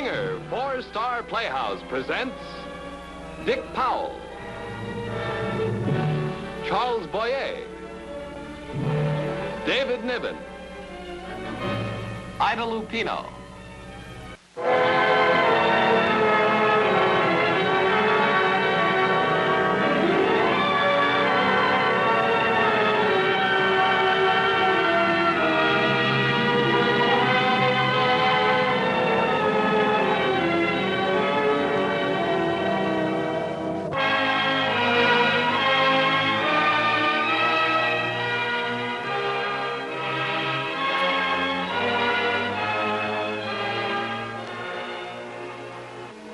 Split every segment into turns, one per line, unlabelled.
Singer for Star Playhouse presents Dick Powell, Charles Boyer, David Niven, Ida Lupino.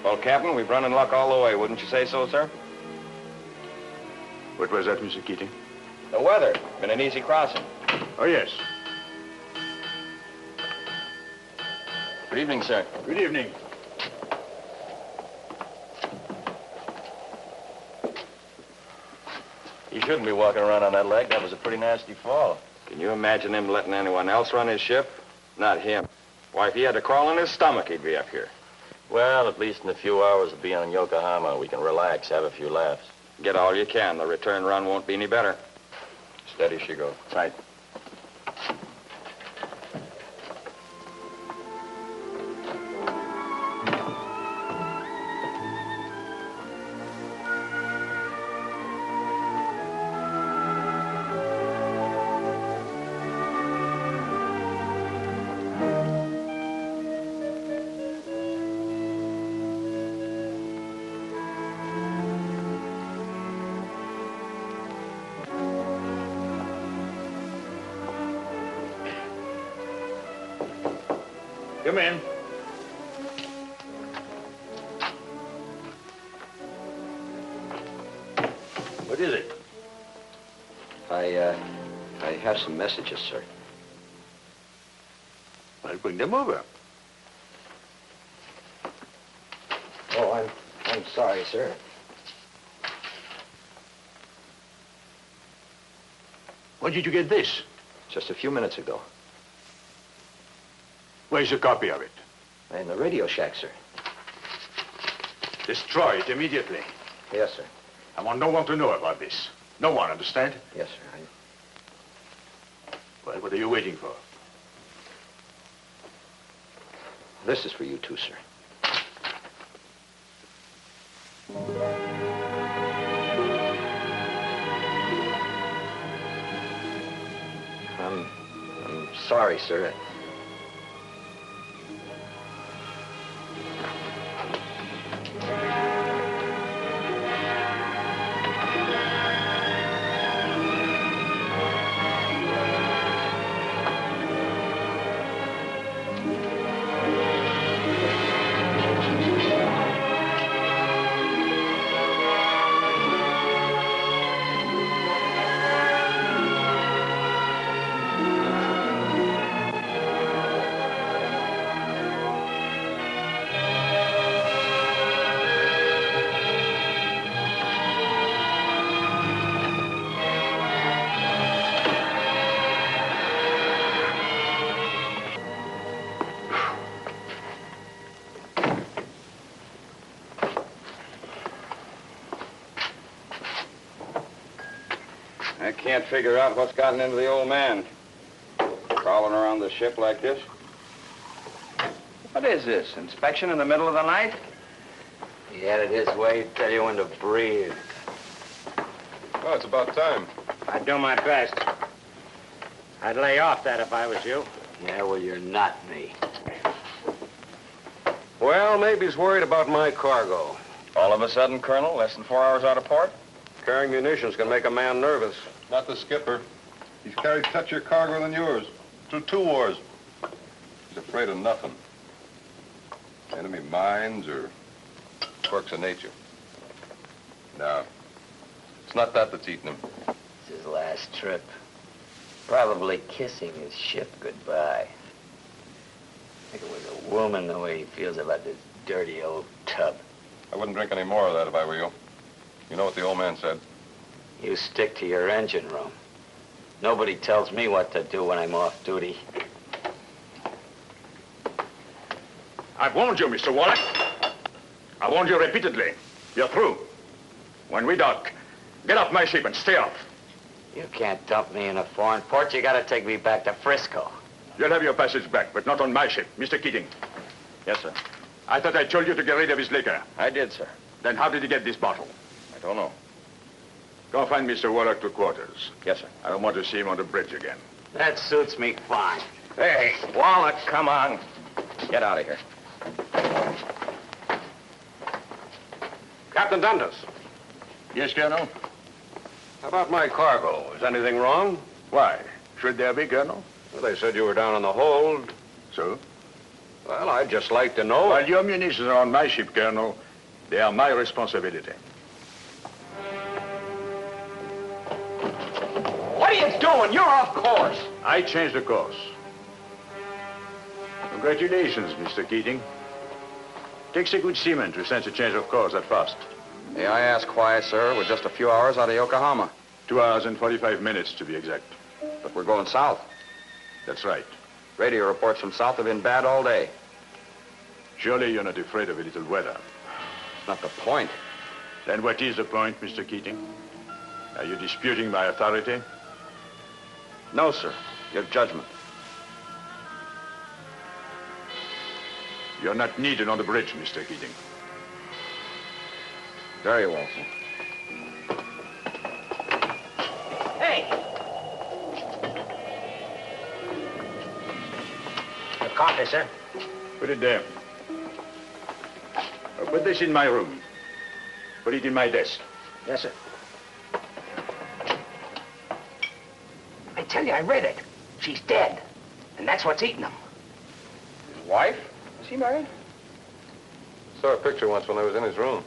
Well, Captain, we've run in luck all the way, wouldn't you say so, sir?
What was that, Mr. Keating?
The weather. Been an easy crossing.
Oh, yes.
Good evening, sir.
Good evening.
You shouldn't be walking around on that leg. That was a pretty nasty fall. Can you imagine him letting anyone else run his ship? Not him. Why, if he had to crawl on his stomach, he'd be up here. Well, at least in a few hours of being in Yokohama, we can relax, have a few laughs. Get all you can. The return run won't be any better. Steady she goes. Right.
Come in. What is it?
I have some messages, sir.
I'll bring them over.
Oh, I'm sorry, sir.
When did you get this?
Just a few minutes ago.
Where's a copy of it?
In the Radio Shack, sir.
Destroy it immediately.
Yes, sir.
I want no one to know about this. No one, understand?
Yes, sir.
Well, what are you waiting for?
This is for you too, sir. I'm sorry, sir. I can't figure out what's gotten into the old man. Crawling around the ship like this. What is this? Inspection in the middle of the night?
He had it his way to tell you when to breathe.
Oh, it's about time.
I'd do my best. I'd lay off that if I was you. Yeah, well, you're not me.
Well, maybe he's worried about my cargo.
All of a sudden, Colonel, less than 4 hours out of port?
Carrying munitions can make a man nervous. Not the skipper. He's carried touchier cargo than yours. Through 2 wars. He's afraid of nothing. Enemy mines or quirks of nature. No. It's not that that's eating him.
It's his last trip. Probably kissing his ship goodbye. Think it was a woman the way he feels about this dirty old tub.
I wouldn't drink any more of that if I were you. You know what the old man said.
You stick to your engine room. Nobody tells me what to do when I'm off duty.
I've warned you, Mr. Wallach. I warned you repeatedly. You're through. When we dock, get off my ship and stay off.
You can't dump me in a foreign port. You gotta take me back to Frisco.
You'll have your passage back, but not on my ship. Mr. Keating.
Yes, sir.
I thought I told you to get rid of his liquor.
I did, sir.
Then how did he get this bottle?
I don't know.
Go find Mr. Wallach to quarters.
Yes, sir.
I don't want to see him on the bridge again.
That suits me fine.
Hey, Wallach, come on. Get out of here.
Captain Dundas,
Yes, Colonel?
how about my cargo? Is anything wrong?
Why? Should there be, Colonel?
Well, they said you were down on the hold.
So?
Well, I'd just like to know.
While your munitions are on my ship, Colonel, they are my responsibility.
What are you doing? You're off course.
I changed the course. Congratulations, Mr. Keating. Takes a good seaman to sense a change of course that fast.
May I ask why, sir? We're just a few hours out of Yokohama.
2 hours and 45 minutes, to be exact.
But we're going south.
That's right.
Radio reports from south have been bad all day.
Surely you're not afraid of a little weather.
Not the point.
Then what is the point, Mr. Keating? Are you disputing my authority?
No, sir. Your judgment.
You're not needed on the bridge, Mr. Keating.
Very well, sir.
Hey! Your coffee, sir.
Put it there. Put this in my room. Put it in my desk.
Yes, sir. I tell you, I read it. She's dead. And that's what's eating them.
His wife? Is he married?
Saw a picture once when I was in his room.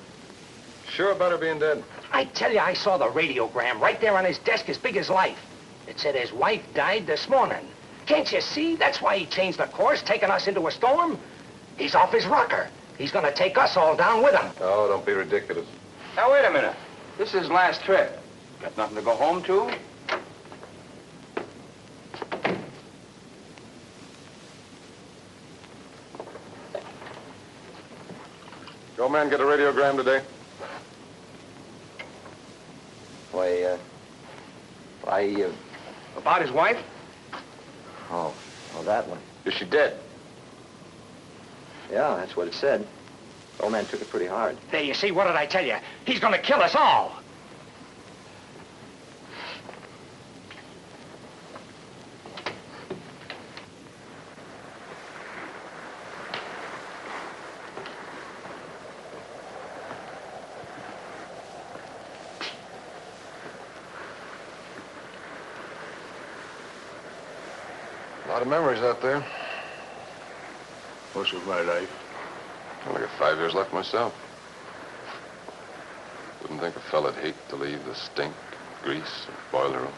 Sure about her being dead?
I tell you, I saw the radiogram right there on his desk as big as life. It said his wife died this morning. Can't you see? That's why he changed the course, taking us into a storm. He's off his rocker. He's gonna take us all down with him.
Oh, don't be ridiculous.
Now, wait a minute. This is his last trip. Got nothing to go home to?
Your man get a radiogram today?
About his wife?
Oh, that one.
Is she dead?
Yeah, that's what it said. Old man took it pretty hard.
There, you see, what did I tell you? He's gonna kill us all.
A lot of memories out there.
Most of my life.
Only got 5 years left myself. Wouldn't think a fella'd hate to leave the stink, grease, and boiler room.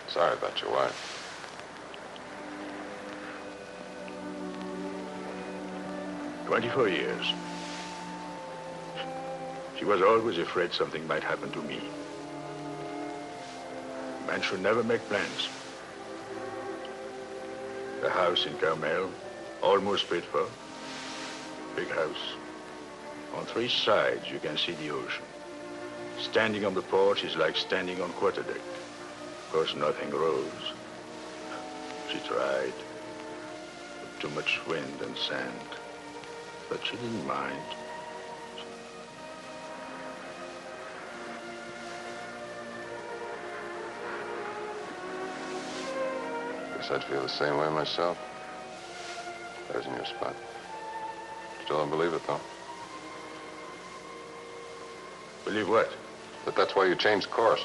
Sorry about your wife.
"24 years. She was always afraid something might happen to me. Man should never make plans. The house in Carmel, almost paid for. Big house. On 3 sides, you can see the ocean. Standing on the porch is like standing on quarterdeck. Of course, nothing rose. She tried. But too much wind and sand. But she didn't mind.
Guess I'd feel the same way myself. If I was in your spot. Still don't believe it, though.
Believe what?
But that's why you changed course.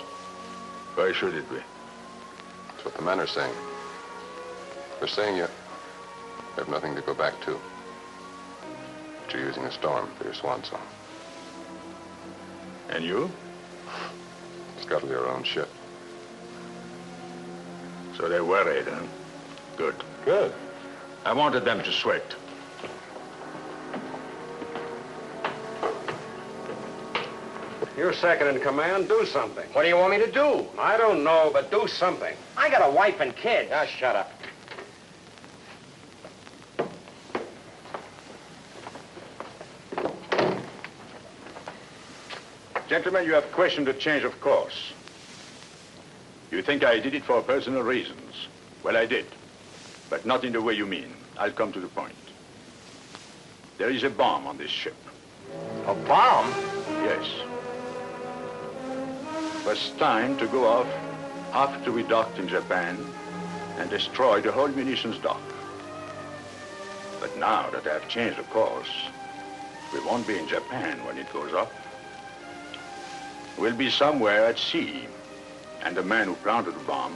Why should it be?
That's what the men are saying. They're saying you have nothing to go back to. But you're using a storm for your swan song.
And you?
Scuttle your own ship.
So they're worried, huh? Good.
Good.
I wanted them to sweat.
You're second in command. Do something.
What do you want me to do?
I don't know, but do something.
I got a wife and kids.
Ah, shut up.
Gentlemen, you have questioned a change of course. You think I did it for personal reasons. Well, I did. But not in the way you mean. I'll come to the point. There is a bomb on this ship.
A bomb?
Yes. It was time to go off after we docked in Japan and destroy the whole munitions dock. But now that I have changed the course, we won't be in Japan when it goes off. We'll be somewhere at sea, and the man who planted the bomb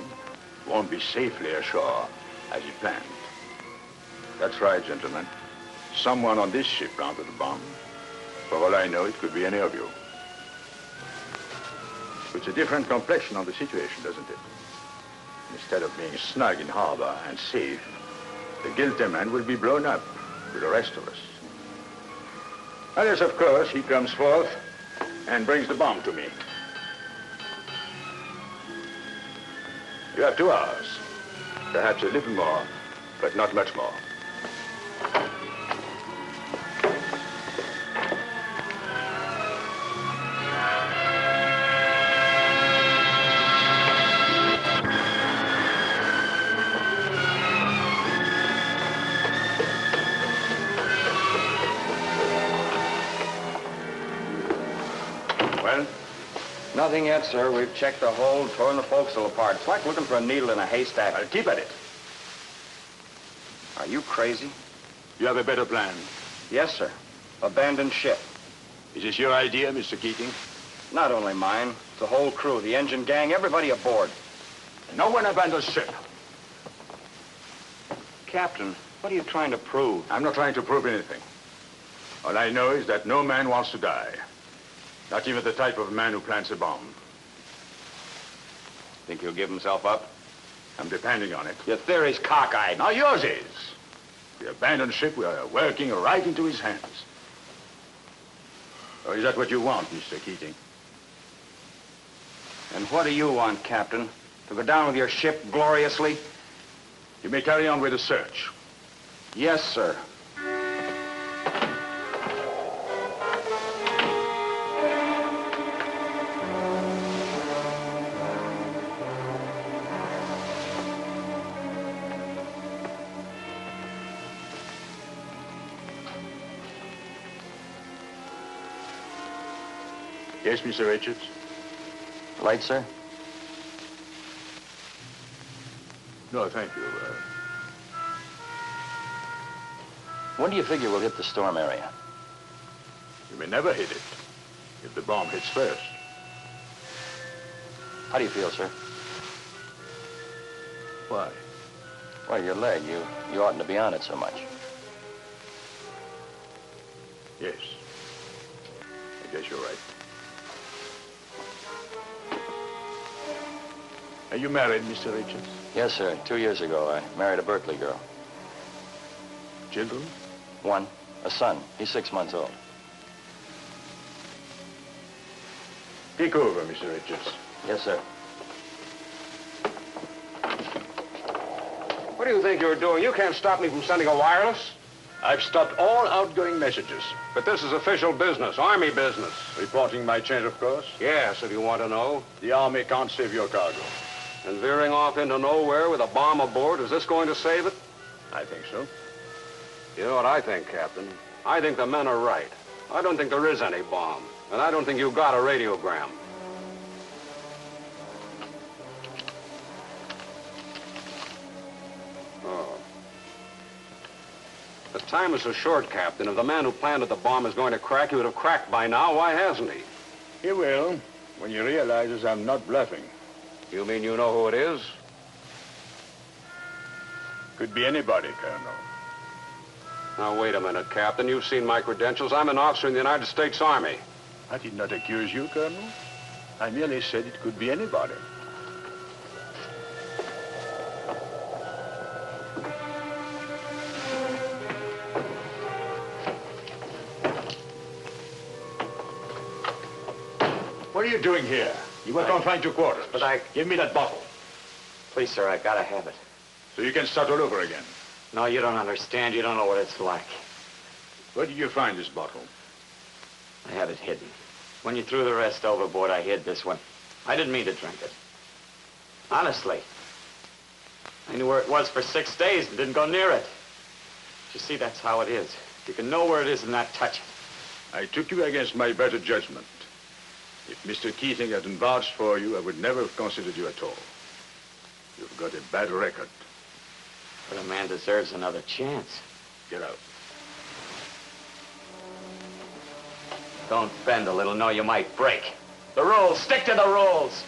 won't be safely ashore as he planned. That's right, gentlemen. Someone on this ship planted the bomb. For all I know, it could be any of you. It's a different complexion on the situation, doesn't it? Instead of being snug in harbor and safe, the guilty man will be blown up with the rest of us. Unless, of course, he comes forth and brings the bomb to me. You have 2 hours. Perhaps a little more, but not much more. Well?
Nothing yet, sir. We've checked the hold, torn the forecastle apart. It's like looking for a needle in a haystack.
I'll keep at it.
Are you crazy?
You have a better plan.
Yes, sir. Abandoned ship.
Is this your idea, Mr. Keating?
Not only mine, the whole crew, the engine gang, everybody aboard.
No one abandons ship.
Captain, what are you trying to prove?
I'm not trying to prove anything. All I know is that no man wants to die. Not even the type of man who plants a bomb.
Think he'll give himself up?
I'm depending on it.
Your theory's cockeyed.
Now yours is. The abandoned ship, we are working right into his hands. Or is that what you want, Mr. Keating?
And what do you want, Captain? To go down with your ship gloriously?
You may carry on with the search.
Yes, sir.
Yes, Mr. Richards?
Light, sir?
No, thank you.
When do you figure we'll hit the storm area?
You may never hit it if the bomb hits first.
How do you feel, sir?
Why?
Well, your leg. You oughtn't to be on it so much.
Yes. I guess you're right. Are you married, Mr. Richards?
Yes, sir. 2 years ago, I married a Berkeley girl.
Children?
One. A son. He's 6 months old.
Take over, Mr. Richards.
Yes, sir.
What do you think you're doing? You can't stop me from sending a wireless.
I've stopped all outgoing messages.
But this is official business, Army business.
Reporting my change of course.
Yes, if you want to know.
The Army can't save your cargo.
And veering off into nowhere with a bomb aboard, is this going to save it?
I think so.
You know what I think, Captain? I think the men are right. I don't think there is any bomb. And I don't think you got a radiogram. Oh. The time is so short, Captain. If the man who planted the bomb is going to crack, he would have cracked by now. Why hasn't he?
He will, when he realizes I'm not bluffing.
You mean you know who it is?
Could be anybody, Colonel.
Now, wait a minute, Captain. You've seen my credentials. I'm an officer in the United States Army.
I did not accuse you, Colonel. I merely said it could be anybody. What are you doing here? You were confined to quarters.
But I...
Give me that bottle.
Please, sir, I gotta have it.
So you can start all over again.
No, you don't understand. You don't know what it's like.
Where did you find this bottle?
I have it hidden. When you threw the rest overboard, I hid this one. I didn't mean to drink it. Honestly. I knew where it was for 6 days and didn't go near it. You see, that's how it is. You can know where it is and not touch it.
I took you against my better judgment. If Mr. Keating hadn't vouched for you, I would never have considered you at all. You've got a bad record.
But a man deserves another chance.
Get out.
Don't bend a little. No, you might break. The rules. Stick to the rules.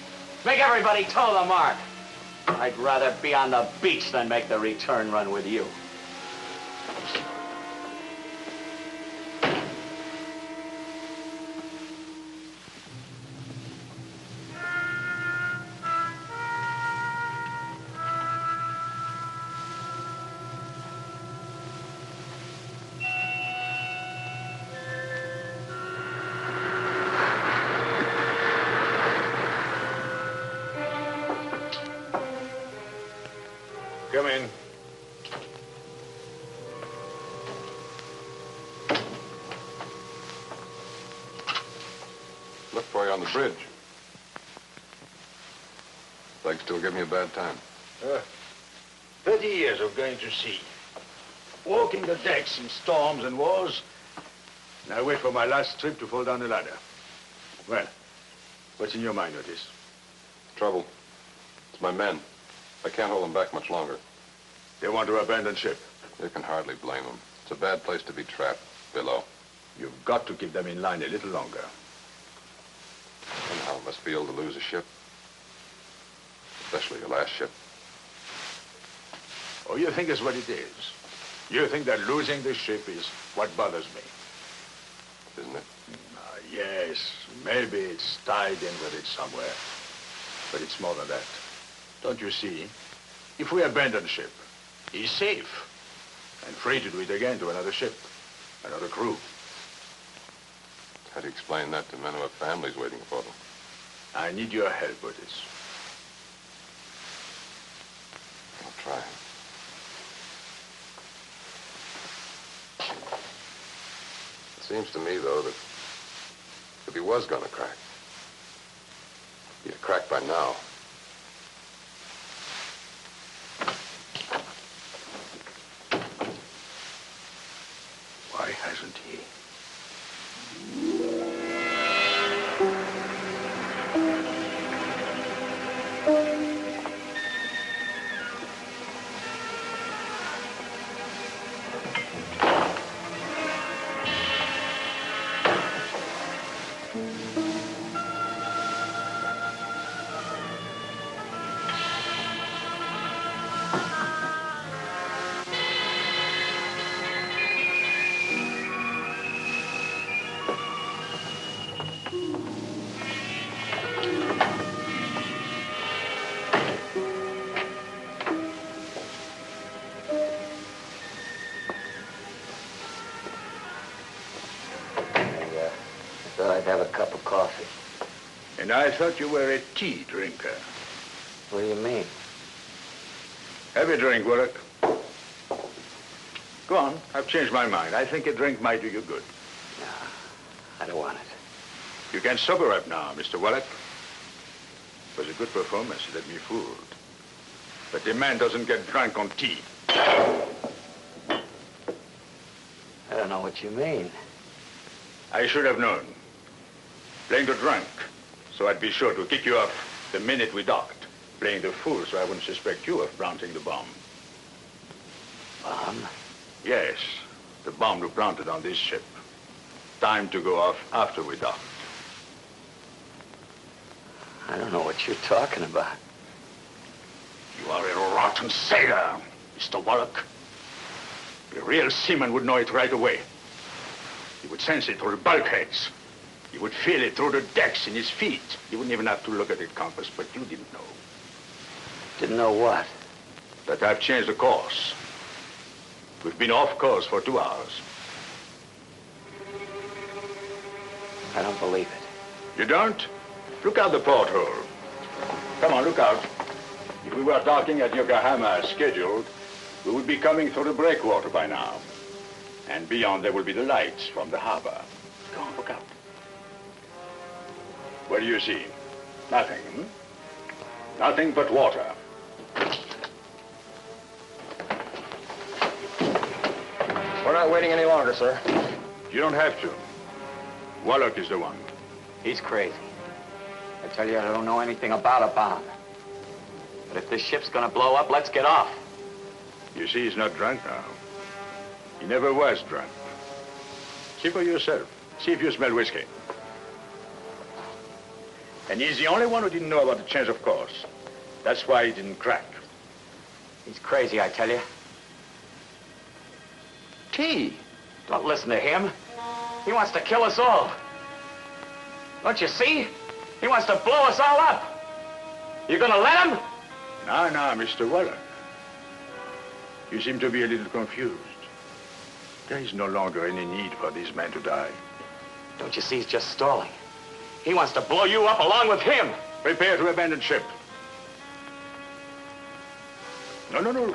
Make everybody toe the mark. I'd rather be on the beach than make the return run with you.
Come in.
Look for you on the bridge. Like still give me a bad time.
30 years of going to sea. Walking the decks in storms and wars. And I wait for my last trip to fall down the ladder. Well, what's in your mind, Otis?
Trouble. It's my men. I can't hold them back much longer.
They want to abandon ship.
You can hardly blame them. It's a bad place to be trapped, below.
You've got to keep them in line a little longer.
Somehow it must feel to lose a ship. Especially your last ship.
Oh, you think it's what it is. You think that losing the ship is what bothers me.
Isn't it?
Yes, maybe it's tied in with it somewhere. But it's more than that. Don't you see? If we abandon ship, he's safe. And free to do it again to another ship, another crew.
How do you explain that to men who have families waiting for them?
I need your help with this.
I'll try. It seems to me, though, that if he was gonna crack, he'd have cracked by now.
Why hasn't he?
I'd have a cup of coffee.
And I thought you were a tea drinker.
What do you mean?
Have a drink, Willock. Go on. I've changed my mind. I think a drink might do you good.
No, I don't want it.
You can sober up now, Mr. Willock. It was a good performance. You let me fooled. But the man doesn't get drunk on tea.
I don't know what you mean.
I should have known. Playing the drunk, so I'd be sure to kick you off the minute we docked. Playing the fool, so I wouldn't suspect you of planting the bomb.
Bomb?
Yes, the bomb you planted on this ship. Time to go off after we docked.
I don't know what you're talking about.
You are a rotten sailor, Mr. Wallach. A real seaman would know it right away. He would sense it through the bulkheads. He would feel it through the decks in his feet. He wouldn't even have to look at the compass, but you didn't know.
Didn't know what?
That I've changed the course. We've been off course for 2 hours.
I don't believe it.
You don't? Look out the porthole. Come on, look out. If we were docking at Yokohama as scheduled, we would be coming through the breakwater by now. And beyond there will be the lights from the harbor. Come on, look out. What do you see? Nothing, hmm? Nothing but water.
We're not waiting any longer, sir.
You don't have to. Wallach is the one.
He's crazy. I tell you, I don't know anything about a bomb. But if this ship's gonna blow up, let's get off.
You see, he's not drunk now. He never was drunk. See for yourself. See if you smell whiskey. And he's the only one who didn't know about the change of course. That's why he didn't crack.
He's crazy, I tell you.
T.
Don't listen to him. He wants to kill us all. Don't you see? He wants to blow us all up. You gonna let him?
No, Mr. Wallach. You seem to be a little confused. There is no longer any need for these men to die.
Don't you see he's just stalling? He wants to blow you up along with him.
Prepare to abandon ship. No.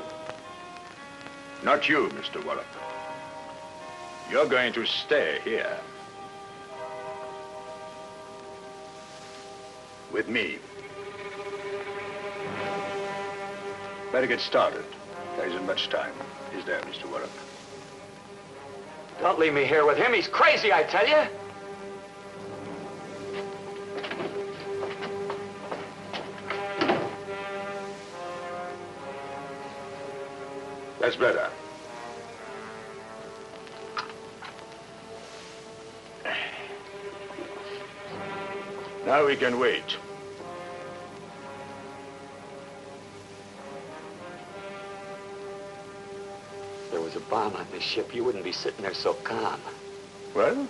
Not you, Mr. Wallach. You're going to stay here. With me. Better get started. There isn't much time, is there, Mr. Wallach?
Don't leave me here with him. He's crazy, I tell you.
That's better. Now we can wait.
If there was a bomb on this ship, you wouldn't be sitting there so calm.
Well,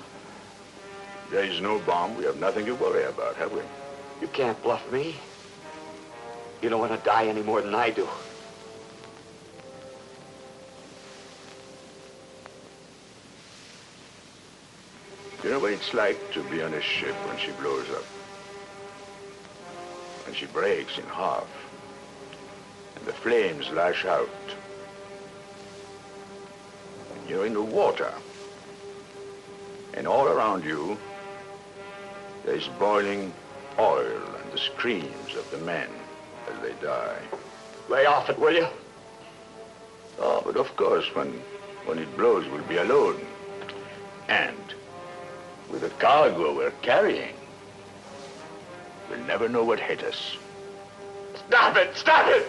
there is no bomb. We have nothing to worry about, have we?
You can't bluff me. You don't want to die any more than I do.
You know what it's like to be on a ship when she blows up? When she breaks in half, and the flames lash out. And you're in the water. And all around you, there's boiling oil and the screams of the men as they die.
Lay off it, will you?
Oh, but of course, when it blows, we'll be alone. And with the cargo we're carrying, we'll never know what hit us.
Stop it! Stop it!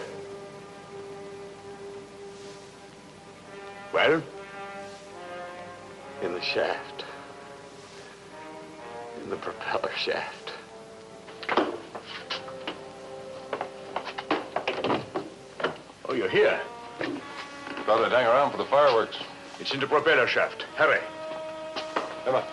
Well?
In the shaft. In the propeller shaft.
Oh, you're here.
Thought I'd hang around for the fireworks.
It's in the propeller shaft. Hurry.
Come on.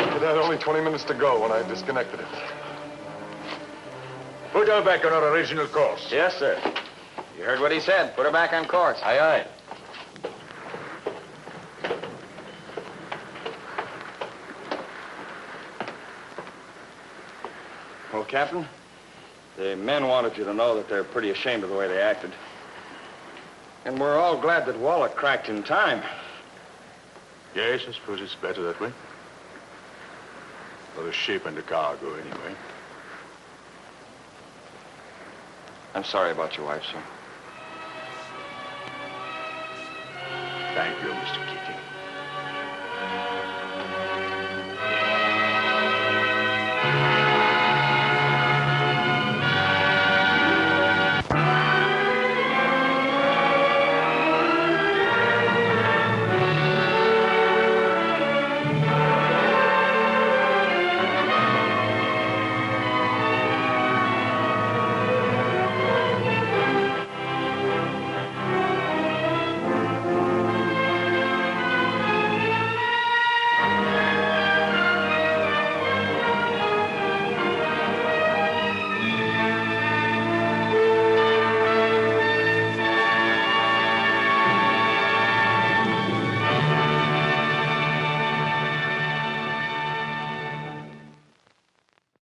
It had only 20 minutes to go when I disconnected it.
Put her back on her original course.
Yes, sir. You heard what he said. Put her back on course.
Aye, aye.
Well, Captain, the men wanted you to know that they're pretty ashamed of the way they acted. And we're all glad that Wallach cracked in time.
Yes, I suppose it's better that way. For the ship and the cargo, anyway.
I'm sorry about your wife, sir.
Thank you, Mr. Key.